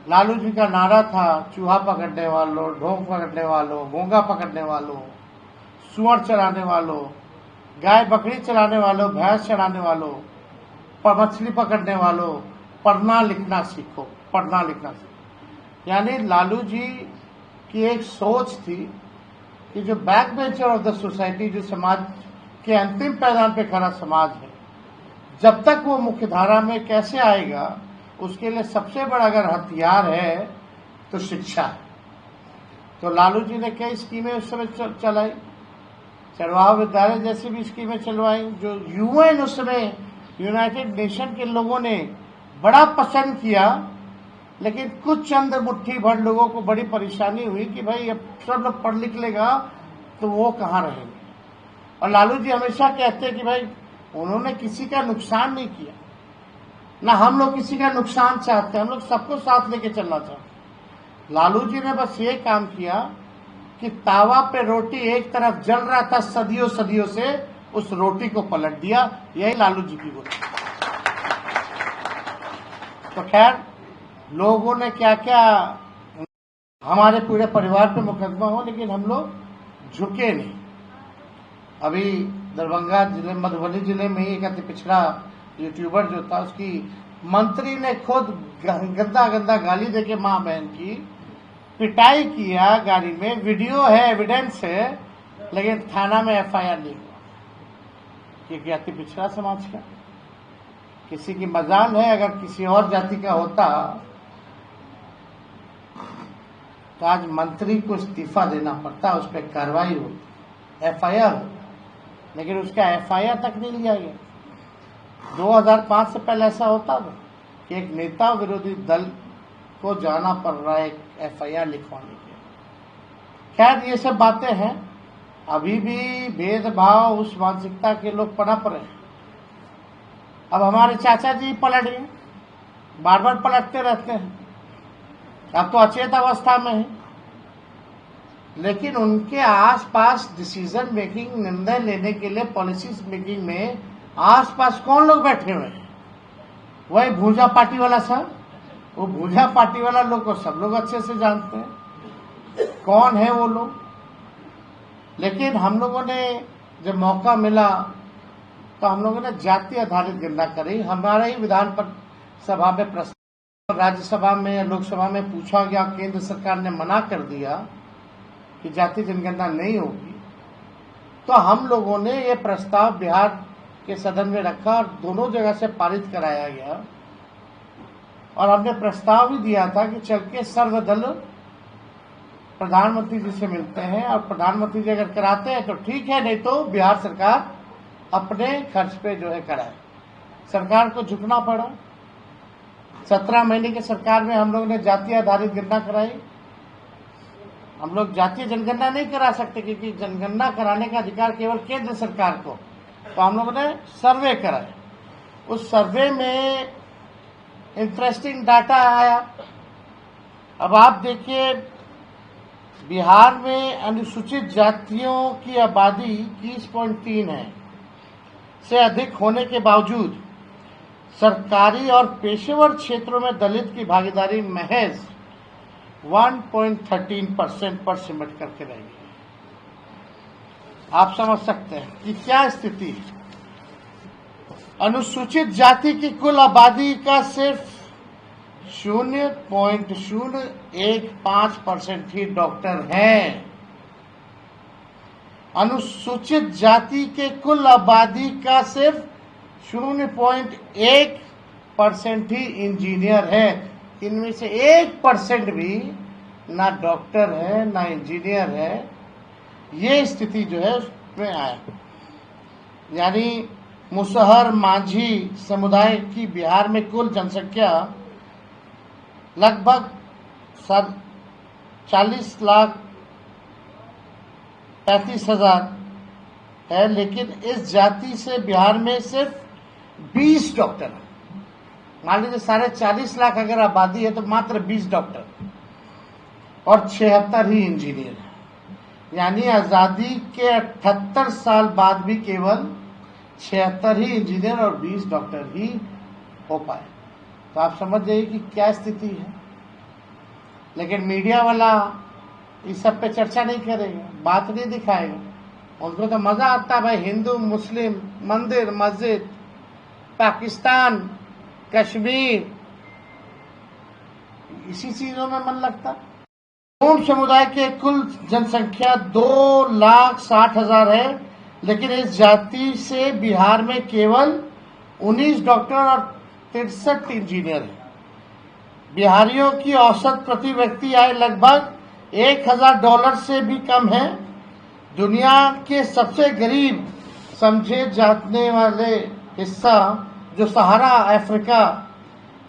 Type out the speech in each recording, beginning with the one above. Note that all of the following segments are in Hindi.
लालू जी का नारा था, चूहा पकड़ने वालों, ढोंग पकड़ने वालों, घोंगा पकड़ने वालों, सुअर चराने वालों, गाय बकरी चराने वालों, भैंस चराने वालों, मछली पकड़ने वालों, पढ़ना लिखना सीखो, पढ़ना लिखना सीखो। यानी लालू जी की एक सोच थी कि जो back bencher of the society, जो समाज के अंतिम पैदान पे खड़ा समाज है, जब तक वो मुख्यधारा में कैसे आएगा, उसके लिए सबसे बड़ा अगर हथियार है तो शिक्षा है। तो लालू जी ने कई स्कीमें उस समय चलाई, चरवाहा विद्यालय जैसी भी स्कीमें चलवाई, जो यूएन उस समय यूनाइटेड नेशन के लोगों ने बड़ा पसंद किया। लेकिन कुछ चंद मुट्ठी भर लोगों को बड़ी परेशानी हुई कि भाई अब सब लोग पढ़ लिख लेगा तो वो कहाँ रहेंगे। और लालू जी हमेशा कहते हैं कि भाई उन्होंने किसी का नुकसान नहीं किया, ना हम लोग किसी का नुकसान चाहते हैं, हम लोग सबको साथ लेके चलना चाहते। लालू जी ने बस ये काम किया कि तावा पे रोटी एक तरफ जल रहा था सदियों सदियों से, उस रोटी को पलट दिया। यही लालू जी की बोली। तो खैर, लोगों ने क्या क्या, हमारे पूरे परिवार पे मुकदमा हो, लेकिन हम लोग झुके नहीं। अभी दरभंगा जिले, मधुबनी जिले में ही एक अति पिछड़ा यूट्यूबर जो था, उसकी मंत्री ने खुद गंदा गंदा गाली देके मां बहन की पिटाई किया गाड़ी में, वीडियो है, एविडेंस है, लेकिन थाना में एफआईआर नहीं हुआ। क्योंकि अति पिछड़ा समाज का किसी की मजाल है, अगर किसी और जाति का होता तो आज मंत्री को इस्तीफा देना पड़ता, उस पर कार्रवाई होती, एफआईआर, लेकिन उसका एफआईआर तक नहीं लिया गया। 2005 से पहले ऐसा होता था कि एक नेता विरोधी दल को जाना पड़ रहा है एफआईआर लिखवाने के। खैर, ये सब बातें हैं। अभी भी भेदभाव, उस मानसिकता के लोग पनप रहे हैं। अब हमारे चाचा जी पलट गए, बार बार पलटते रहते हैं, अब तो अचेत अवस्था में है, लेकिन उनके आसपास डिसीजन मेकिंग, निर्णय लेने के लिए पॉलिसीज मेकिंग में आसपास कौन लोग बैठे हुए हैं? वही भूजा पार्टी वाला साहब। वो भूजा पार्टी वाला लोग को सब लोग अच्छे से जानते हैं कौन है वो लोग। लेकिन हम लोगों ने जब मौका मिला तो हम लोगों ने जाति आधारित गणना करी। हमारे ही विधान सभा में प्रस्ताव, राज्यसभा में, लोकसभा में पूछा गया, केंद्र सरकार ने मना कर दिया कि जाति जनगणना नहीं होगी। तो हम लोगों ने ये प्रस्ताव बिहार के सदन में रखा और दोनों जगह से पारित कराया गया। और हमने प्रस्ताव भी दिया था कि चल के सर्वदल प्रधानमंत्री जी से मिलते हैं, और प्रधानमंत्री जी अगर कराते हैं तो ठीक है, नहीं तो बिहार सरकार अपने खर्च पे जो है कराए। सरकार को झुकना पड़ा। 17 महीने की सरकार में हम लोग ने जाति आधारित गणना कराई। हम लोग जातीय जनगणना नहीं करा सकते क्योंकि जनगणना कराने का अधिकार केवल केंद्र सरकार को। तो हम लोगों ने सर्वे कराया। उस सर्वे में इंटरेस्टिंग डाटा आया। अब आप देखिए, बिहार में अनुसूचित जातियों की आबादी 21.3 है से अधिक होने के बावजूद सरकारी और पेशेवर क्षेत्रों में दलित की भागीदारी महज 1.13% पर सिमट करके रह गई। आप समझ सकते हैं कि क्या स्थिति है। अनुसूचित जाति की कुल आबादी का सिर्फ 0.015% ही डॉक्टर हैं। अनुसूचित जाति के कुल आबादी का सिर्फ 0.1% ही इंजीनियर है। इनमें से 1% भी ना डॉक्टर है ना इंजीनियर है। ये स्थिति जो है उसमें आया। यानी मुसहर मांझी समुदाय की बिहार में कुल जनसंख्या लगभग 40,35,000 है, लेकिन इस जाति से बिहार में सिर्फ 20 डॉक्टर है। मान लीजिए 40.5 लाख अगर आबादी है तो मात्र 20 डॉक्टर और 76 ही इंजीनियर है। यानी आजादी के 78 साल बाद भी केवल 76 ही इंजीनियर और 20 डॉक्टर ही हो पाए। तो आप समझ जाइए कि क्या स्थिति है। लेकिन मीडिया वाला इस सब पे चर्चा नहीं करेगा, बात नहीं दिखाएगा। उनको तो मजा आता है भाई, हिंदू मुस्लिम, मंदिर मस्जिद, पाकिस्तान, कश्मीर, इसी चीजों में मन लगता। गोंड समुदाय के कुल जनसंख्या 2,60,000 है, लेकिन इस जाति से बिहार में केवल 19 डॉक्टर और 63 इंजीनियर हैं। बिहारियों की औसत प्रति व्यक्ति आय लगभग $1,000 से भी कम है। दुनिया के सबसे गरीब समझे जाने वाले हिस्सा जो सहारा अफ्रीका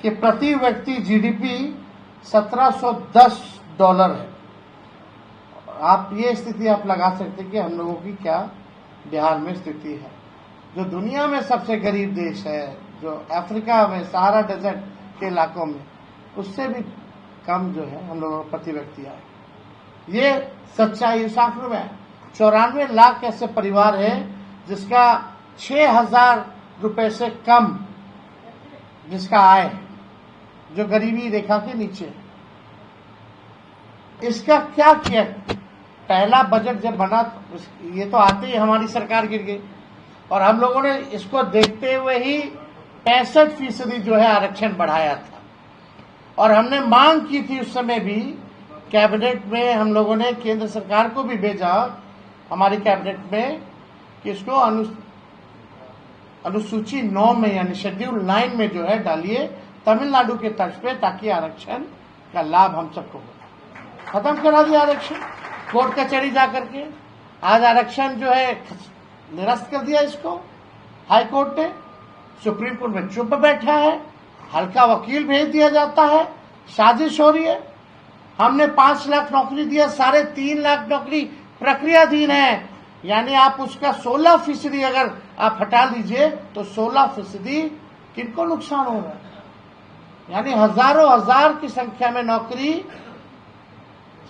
के प्रति व्यक्ति जीडीपी $1,710 है। आप ये स्थिति आप लगा सकते हैं कि हम लोगों की क्या बिहार में स्थिति है। जो दुनिया में सबसे गरीब देश है, जो अफ्रीका में सहारा डेजर्ट के इलाकों में, उससे भी कम जो है हम लोगों को प्रति व्यक्ति आए। ये सच्चाई इस आंकड़ों में 94 लाख ऐसे परिवार है जिसका 6,000 रुपए से कम जिसका आय है, जो गरीबी रेखा के नीचे है। इसका क्या किया? पहला बजट जब बना, ये तो आते ही हमारी सरकार गिर गई, और हम लोगों ने इसको देखते हुए ही 65% जो है आरक्षण बढ़ाया था। और हमने मांग की थी उस समय भी कैबिनेट में, हम लोगों ने केंद्र सरकार को भी भेजा हमारी कैबिनेट में कि इसको अनुसूची 9 में यानी शेड्यूल 9 में जो है डालिए तमिलनाडु के तर्ज पे, ताकि आरक्षण का लाभ हम सबको हो। खत्म करा दिया आरक्षण कोर्ट कचहरी जा करके। आज आरक्षण जो है निरस्त कर दिया इसको हाई कोर्ट ने, सुप्रीम कोर्ट में चुप बैठा है, हल्का वकील भेज दिया जाता है, साजिश हो रही है। हमने 5 लाख नौकरी दिया, 3.5 लाख नौकरी प्रक्रियाधीन है, यानी आप उसका 16% अगर आप हटा लीजिए तो 16% किनको नुकसान हो रहा है। यानी हजारों हजार की संख्या में नौकरी,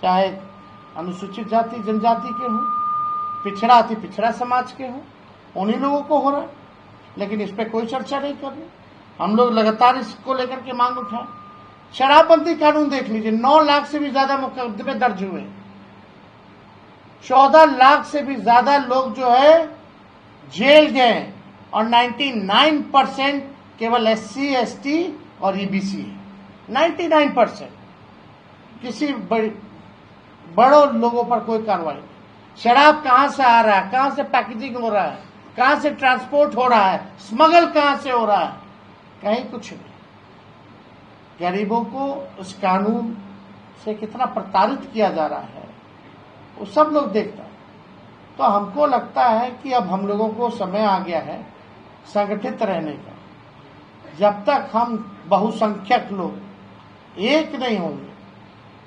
चाहे अनुसूचित जाति जनजाति के हों, पिछड़ा अति पिछड़ा समाज के हों, उन्हीं लोगों को हो रहा है। लेकिन इस पर कोई चर्चा नहीं कर रही। हम लोग लगातार इसको लेकर के मांग उठाए। शराबबंदी कानून देख लीजिए, 9 लाख से भी ज्यादा मुकदमे दर्ज हुए, 14 लाख से भी ज्यादा लोग जो है जेल गए, और 99% केवल SC ST और EBC है। 99% किसी बड़ों लोगों पर कोई कार्रवाई नहीं। शराब कहां से आ रहा है, कहां से पैकेजिंग हो रहा है, कहां से ट्रांसपोर्ट हो रहा है, स्मगल कहां से हो रहा है, कहीं कुछ नहीं। गरीबों को उस कानून से कितना प्रताड़ित किया जा रहा है वो सब लोग देखता है। तो हमको लगता है कि अब हम लोगों को समय आ गया है संगठित रहने का। जब तक हम बहुसंख्यक लोग एक नहीं होंगे,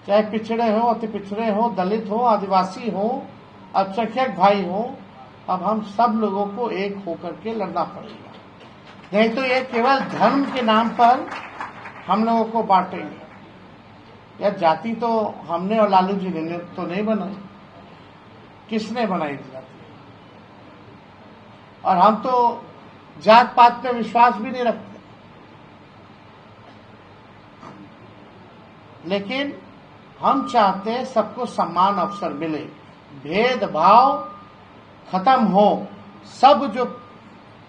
चाहे पिछड़े हो, अति पिछड़े हो, दलित हो, आदिवासी हो, अल्पसंख्यक भाई हो, अब हम सब लोगों को एक होकर के लड़ना पड़ेगा। नहीं तो ये केवल धर्म के नाम पर हम लोगों को बांटेंगे। या जाति तो हमने और लालू जी ने तो नहीं बनाई, किसने बनाई जाति? और हम तो जात पात पे विश्वास भी नहीं रखते, लेकिन हम चाहते हैं सबको समान अवसर मिले, भेदभाव खत्म हो, सब जो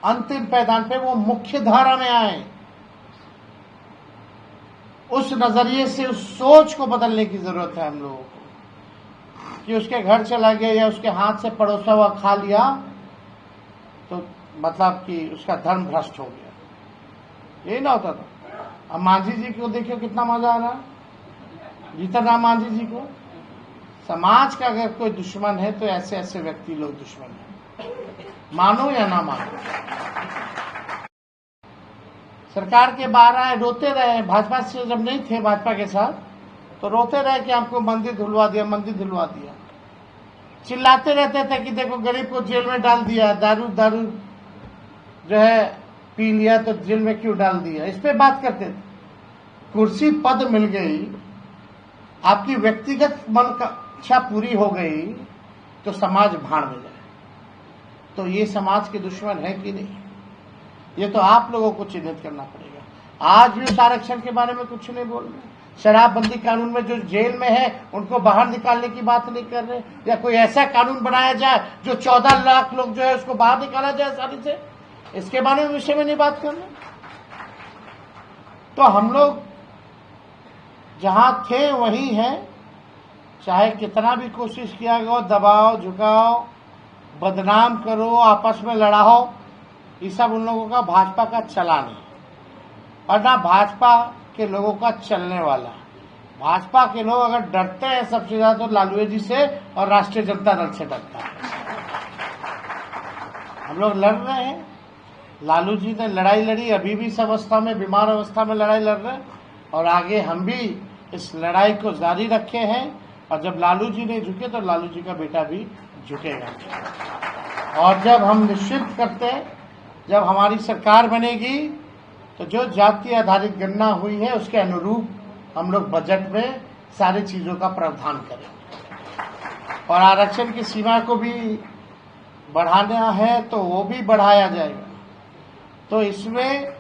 अंतिम पैदान पे वो मुख्य धारा में आए। उस नजरिए से उस सोच को बदलने की जरूरत है हम लोगों को, कि उसके घर चला गया या उसके हाथ से पड़ोसा हुआ खा लिया तो मतलब कि उसका धर्म भ्रष्ट हो गया। यही ना होता था। अब मांझी जी को देखिए कितना मजा आ रहा है, जीतन राम मांझी जी को। समाज का अगर कोई दुश्मन है तो ऐसे ऐसे व्यक्ति लोग दुश्मन है, मानो या ना मानो। सरकार के बाहर आए, रोते रहे। भाजपा से जब नहीं थे, भाजपा के साथ, तो रोते रहे कि हमको मंदिर धुलवा दिया, मंदिर धुलवा दिया। चिल्लाते रहते थे कि देखो गरीब को जेल में डाल दिया, दारू जो है पी लिया तो जेल में क्यों डाल दिया, इस पे बात करते थे। कुर्सी पद मिल गई, आपकी व्यक्तिगत मन का इच्छा पूरी हो गई तो समाज भाड़ में जाए। तो ये समाज के दुश्मन है कि नहीं, ये तो आप लोगों को चिन्हित करना पड़ेगा। आज भी उस आरक्षण के बारे में कुछ नहीं बोल रहे। शराबबंदी कानून में जो जेल में है उनको बाहर निकालने की बात नहीं कर रहे, या कोई ऐसा कानून बनाया जाए जो 14 लाख लोग जो है उसको बाहर निकाला जाए आसानी से, इसके बारे में विषय में नहीं बात कर रहे। तो हम लोग जहां थे वही हैं, चाहे कितना भी कोशिश किया गया, दबाओ झुकाओ, बदनाम करो, आपस में लड़ाओ, ये सब उन लोगों का भाजपा का चला नहीं, और ना भाजपा के लोगों का चलने वाला। भाजपा के लोग अगर डरते हैं सबसे ज्यादा तो लालू जी से और राष्ट्रीय जनता दल से डरता है। हम लोग लड़ रहे हैं, लालू जी ने लड़ाई लड़ी, अभी भी इस अवस्था में, बीमार अवस्था में लड़ाई लड़ रहे हैं, और आगे हम भी इस लड़ाई को जारी रखे हैं। और जब लालू जी नहीं झुके तो लालू जी का बेटा भी झुकेगा। और जब हम निश्चित करते हैं, जब हमारी सरकार बनेगी तो जो जाति आधारित गणना हुई है उसके अनुरूप हम लोग बजट में सारी चीजों का प्रावधान करेंगे, और आरक्षण की सीमा को भी बढ़ाना है तो वो भी बढ़ाया जाएगा। तो इसमें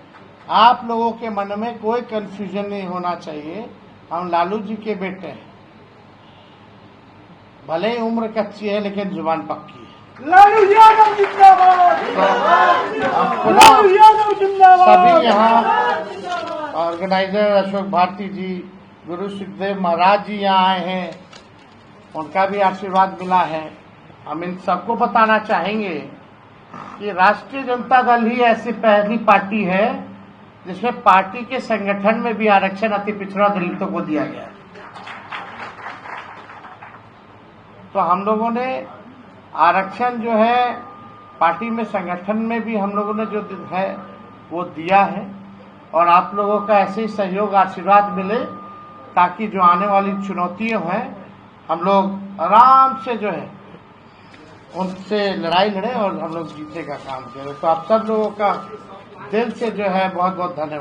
आप लोगों के मन में कोई कंफ्यूजन नहीं होना चाहिए। हम लालू जी के बेटे हैं, भले ही उम्र कच्ची है लेकिन जुबान पक्की है। लालू यादव जिंदाबाद, लालू यादव जिंदाबाद। सभी यहाँ ऑर्गेनाइजर अशोक भारती जी, गुरु सुखदेव महाराज जी यहाँ आए हैं, उनका भी आशीर्वाद मिला है। हम इन सबको बताना चाहेंगे कि राष्ट्रीय जनता दल ही ऐसी पहली पार्टी है जिसमें पार्टी के संगठन में भी आरक्षण अति पिछड़ा दलितों को दिया गया है। तो हम लोगों ने आरक्षण जो है पार्टी में, संगठन में भी हम लोगों ने जो है वो दिया है, और आप लोगों का ऐसे ही सहयोग आशीर्वाद मिले ताकि जो आने वाली चुनौतियां हैं हम लोग आराम से जो है उनसे लड़ाई लड़े और हम लोग जीतने का काम करें। तो आप सब लोगों का दिल से जो है बहुत बहुत धन्यवाद।